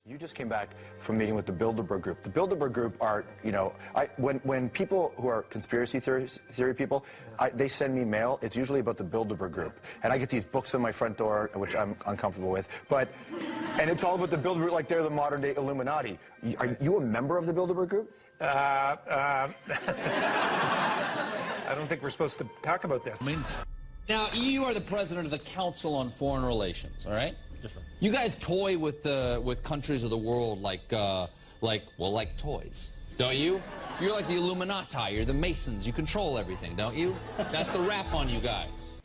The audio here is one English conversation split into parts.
You just came back from meeting with the Bilderberg Group. The Bilderberg Group are, you know, when people who are conspiracy theory people, they send me mail, it's usually about the Bilderberg Group. And I get these books on my front door, which I'm uncomfortable with. And it's all about the Bilderberg, like they're the modern-day Illuminati. Are you a member of the Bilderberg Group? I don't think we're supposed to talk about this. Now, you are the president of the Council on Foreign Relations, all right? Yes, sir. You guys toy with countries of the world like toys, don't you? You're like the Illuminati, you're the Masons, you control everything, don't you? That's the rap on you guys.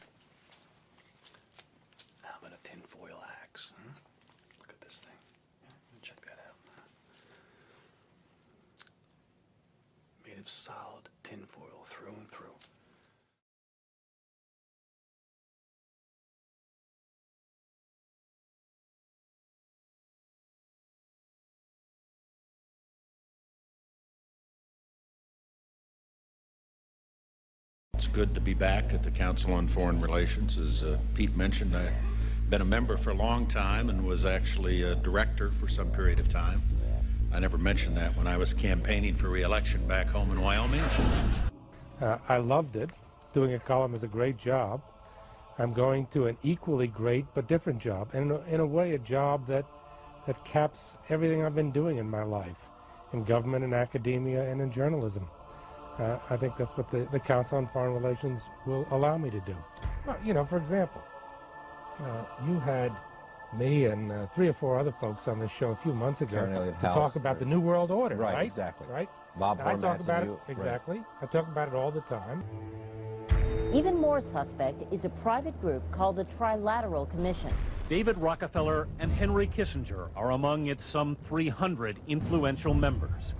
How about a tinfoil axe? Huh? Look at this thing. Yeah, check that out. Made of solid tinfoil through and through. It's good to be back at the Council on Foreign Relations. As Pete mentioned, I've been a member for a long time and was actually a director for some period of time. I never mentioned that when I was campaigning for re-election back home in Wyoming. I loved it. Doing a column is a great job. I'm going to an equally great but different job, and in a way a job that caps everything I've been doing in my life, in government, in academia, and in journalism. I think that's what the Council on Foreign Relations will allow me to do. Well, you know, for example, you had me and 3 or 4 other folks on this show a few months ago to talk about the New World Order, right? Exactly. Right? Bob I talk Hormats about and it, you, exactly. Right. I talk about it all the time. Even more suspect is a private group called the Trilateral Commission. David Rockefeller and Henry Kissinger are among its some 300 influential members.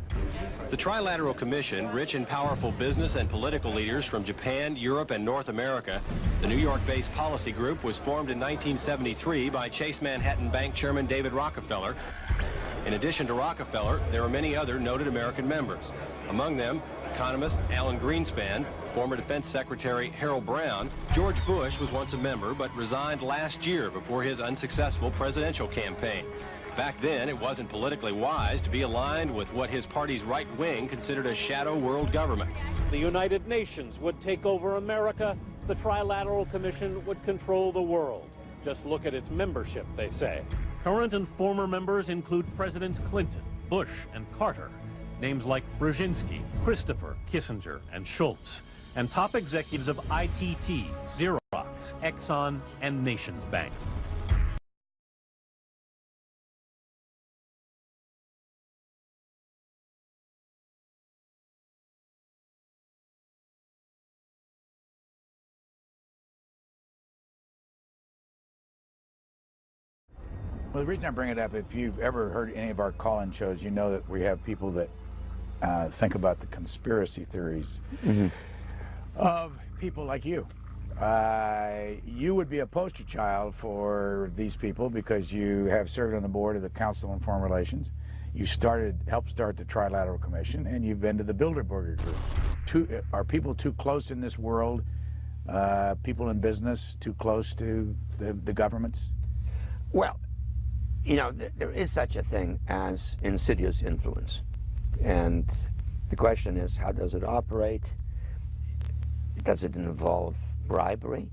The Trilateral Commission, rich and powerful business and political leaders from Japan, Europe, and North America. The New York-based policy group was formed in 1973 by Chase Manhattan Bank Chairman David Rockefeller. In addition to Rockefeller, there are many other noted American members. Among them, economist Alan Greenspan, former Defense Secretary Harold Brown. George Bush was once a member, but resigned last year before his unsuccessful presidential campaign. Back then, it wasn't politically wise to be aligned with what his party's right wing considered a shadow world government. The United Nations would take over America. The Trilateral Commission would control the world. Just look at its membership, they say. Current and former members include Presidents Clinton, Bush, and Carter. Names like Brzezinski, Christopher, Kissinger, and Schultz. And top executives of ITT, Xerox, Exxon, and Nations Bank. Well, the reason I bring it up, if you've ever heard any of our call-in shows, you know that we have people that think about the conspiracy theories of people like you. You would be a poster child for these people because you have served on the board of the Council on Foreign Relations. You helped start the Trilateral Commission, and you've been to the Bilderberg Group. Are people too close in this world? People in business too close to the governments? Well, you know, there is such a thing as insidious influence. And the question is, how does it operate? Does it involve bribery?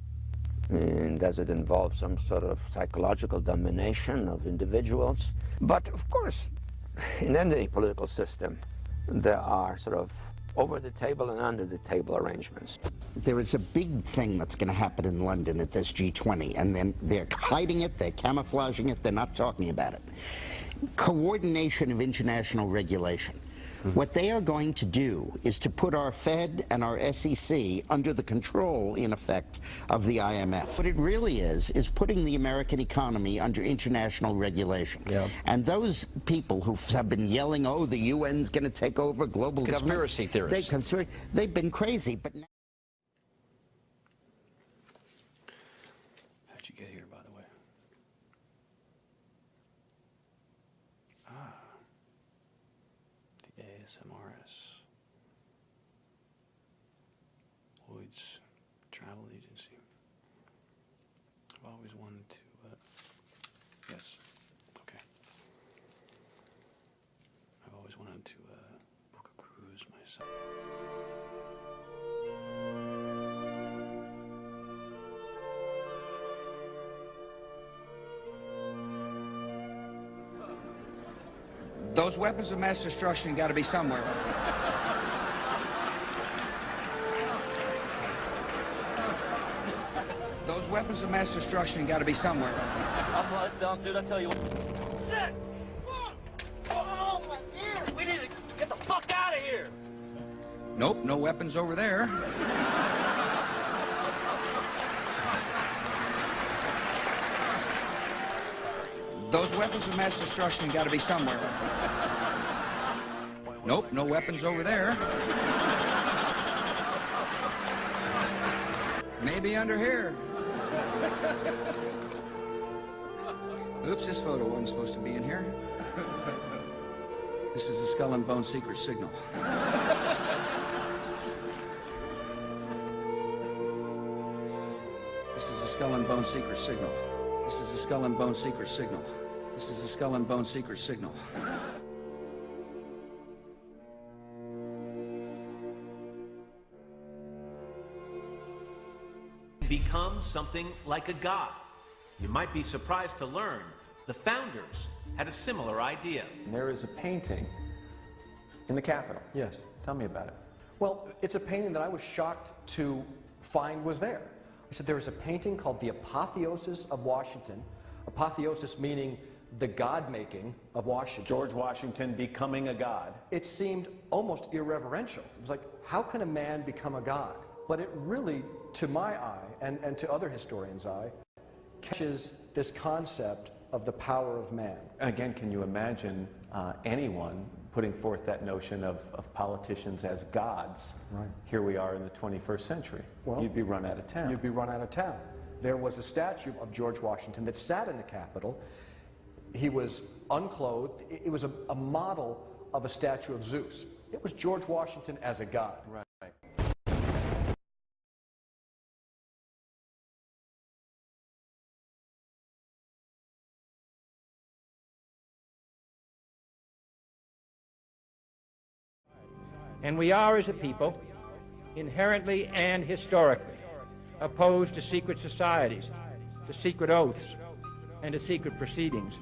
And does it involve some sort of psychological domination of individuals? But of course, in any political system, there are sort of over-the-table and under-the-table arrangements. There is a big thing that's going to happen in London at this G20, and then they're hiding it, they're camouflaging it, they're not talking about it. Coordination of international regulation. What they are going to do is to put our Fed and our SEC under the control, in effect, of the IMF. What it really is putting the American economy under international regulation. Yeah. And those people who have been yelling, oh, the UN's going to take over global conspiracy government. Theorists. They've been crazy, but now... How'd you get here, by the way? The ASMRS. Lloyd's Travel Agency. I've always wanted to, yes, okay. to book a cruise myself. Those weapons of mass destruction got to be somewhere. Those weapons of mass destruction got to be somewhere. I'm letting down, dude. I tell you what. Shit! Oh, my ear! We need to get the fuck out of here! Nope, no weapons over there. Those weapons of mass destruction got to be somewhere. Nope, no weapons over there. Maybe under here. Oops, this photo wasn't supposed to be in here. This is a Skull and Bone secret signal. This is a Skull and Bone secret signal. This is a Skull and Bone secret signal. This is a Skull and Bone secret signal. Become something like a god. You might be surprised to learn the founders had a similar idea. There is a painting in the Capitol. Yes. Tell me about it. Well, it's a painting that I was shocked to find was there. I said there was a painting called The Apotheosis of Washington. Apotheosis meaning the God-making of Washington. George Washington becoming a god. It seemed almost irreverential. It was like, how can a man become a god? But it really, to my eye, and to other historians' eye, catches this concept of the power of man. Again, can you imagine anyone putting forth that notion of politicians as gods? Right. Here we are in the 21st century. Well, you'd be run out of town. You'd be run out of town. There was a statue of George Washington that sat in the Capitol. He was unclothed. It was a model of a statue of Zeus. It was George Washington as a god. Right. And we are, as a people, inherently and historically opposed to secret societies, to secret oaths, and to secret proceedings.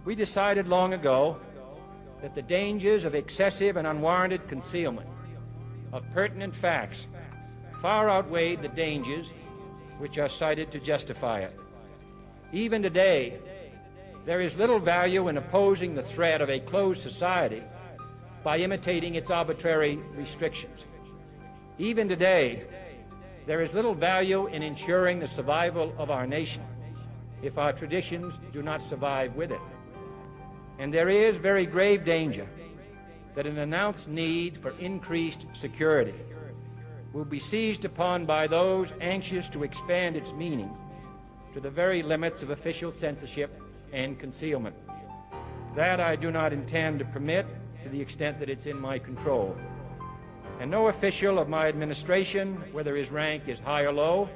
We decided long ago that the dangers of excessive and unwarranted concealment of pertinent facts far outweighed the dangers which are cited to justify it. Even today, there is little value in opposing the threat of a closed society by imitating its arbitrary restrictions. Even today, there is little value in ensuring the survival of our nation if our traditions do not survive with it. And there is very grave danger that an announced need for increased security will be seized upon by those anxious to expand its meaning to the very limits of official censorship and concealment. That I do not intend to permit to the extent that it's in my control. And no official of my administration, whether his rank is high or low,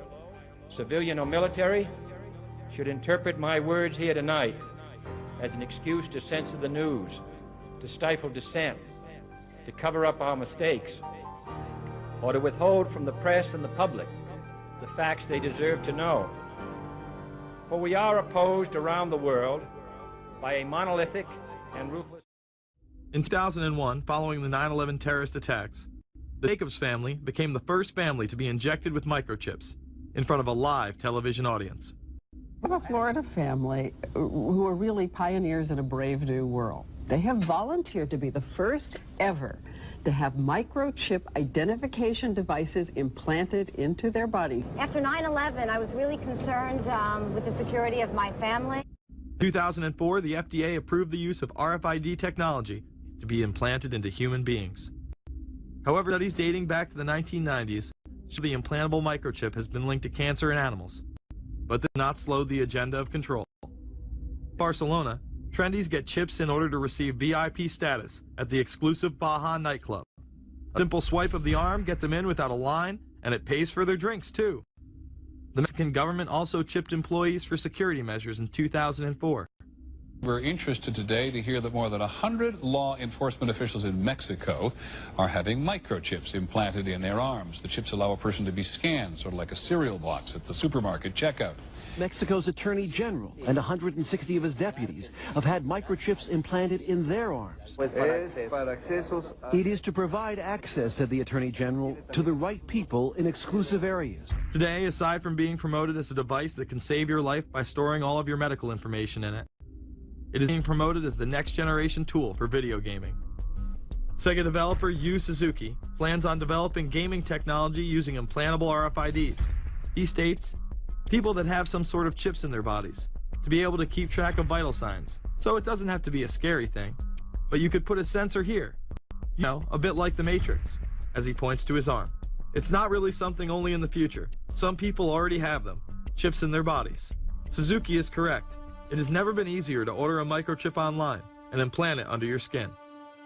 civilian or military, should interpret my words here tonight as an excuse to censor the news, to stifle dissent, to cover up our mistakes, or to withhold from the press and the public the facts they deserve to know. For we are opposed around the world by a monolithic and ruthless. In 2001, following the 9/11 terrorist attacks, the Jacobs family became the first family to be injected with microchips in front of a live television audience. We're a Florida family who are really pioneers in a brave new world. They have volunteered to be the first ever to have microchip identification devices implanted into their body. After 9/11, I was really concerned with the security of my family. In 2004, the FDA approved the use of RFID technology to be implanted into human beings. However, studies dating back to the 1990s show the implantable microchip has been linked to cancer in animals, but this has not slowed the agenda of control. In Barcelona, trendies get chips in order to receive VIP status at the exclusive Baja nightclub. A simple swipe of the arm gets them in without a line, and it pays for their drinks too. The Mexican government also chipped employees for security measures in 2004. We're interested today to hear that more than 100 law enforcement officials in Mexico are having microchips implanted in their arms. The chips allow a person to be scanned, sort of like a cereal box at the supermarket checkout. Mexico's Attorney General and 160 of his deputies have had microchips implanted in their arms. It is to provide access, said the Attorney General, to the right people in exclusive areas. Today, aside from being promoted as a device that can save your life by storing all of your medical information in it, it is being promoted as the next generation tool for video gaming. Sega developer Yu Suzuki plans on developing gaming technology using implantable RFIDs. He states, people that have some sort of chips in their bodies, to be able to keep track of vital signs. So it doesn't have to be a scary thing, but you could put a sensor here. You know, a bit like the Matrix, as he points to his arm. It's not really something only in the future. Some people already have them, chips in their bodies. Suzuki is correct. It has never been easier to order a microchip online and implant it under your skin.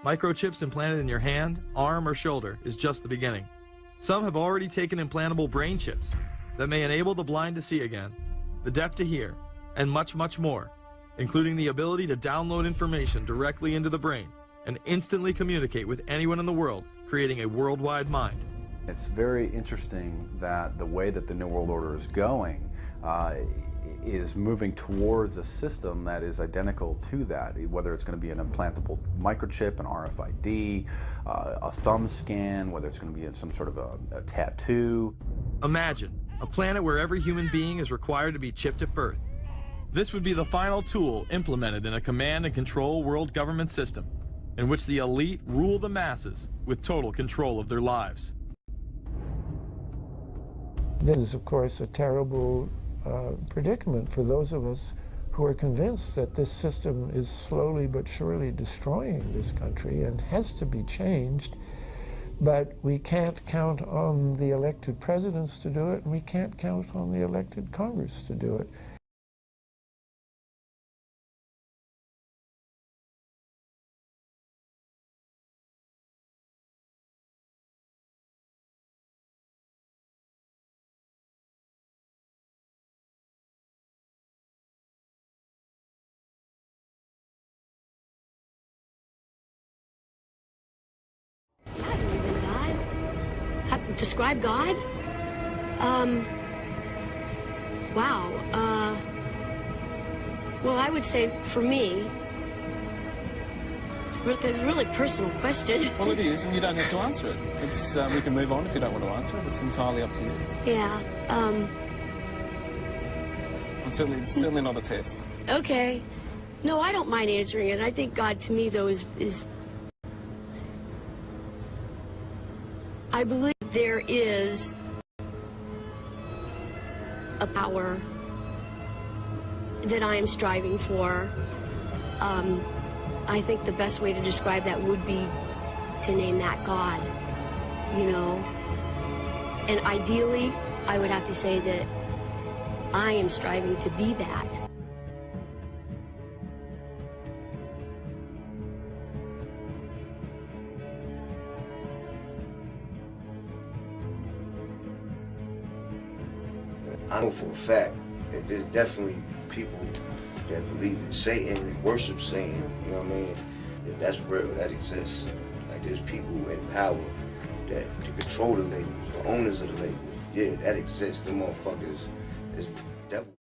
Microchips implanted in your hand, arm, or shoulder is just the beginning. Some have already taken implantable brain chips that may enable the blind to see again, the deaf to hear, and much, much more, including the ability to download information directly into the brain and instantly communicate with anyone in the world, creating a worldwide mind. It's very interesting that the way that the New World Order is going is moving towards a system that is identical to that, whether it's going to be an implantable microchip, an RFID, a thumb scan, whether it's going to be some sort of a tattoo. Imagine a planet where every human being is required to be chipped at birth. This would be the final tool implemented in a command and control world government system in which the elite rule the masses with total control of their lives. This is, of course, a terrible predicament for those of us who are convinced that this system is slowly but surely destroying this country and has to be changed. But we can't count on the elected presidents to do it, and we can't count on the elected Congress to do it. Describe God? Wow. Well, I would say for me, it's a really personal question. Well, it is, and you don't have to answer it. It's we can move on if you don't want to answer it. It's entirely up to you. Yeah. Well, it's certainly not a test. Okay. No, I don't mind answering it. I think God, to me, though, is I believe there is a power that I am striving for. I think the best way to describe that would be to name that God, you know. And ideally, I would have to say that I am striving to be that. I know for a fact that there's definitely people that believe in Satan and worship Satan, you know what I mean? That that's real, that exists. Like there's people in power that to control the labels, the owners of the labels. Yeah, that exists. Them motherfuckers is the devil.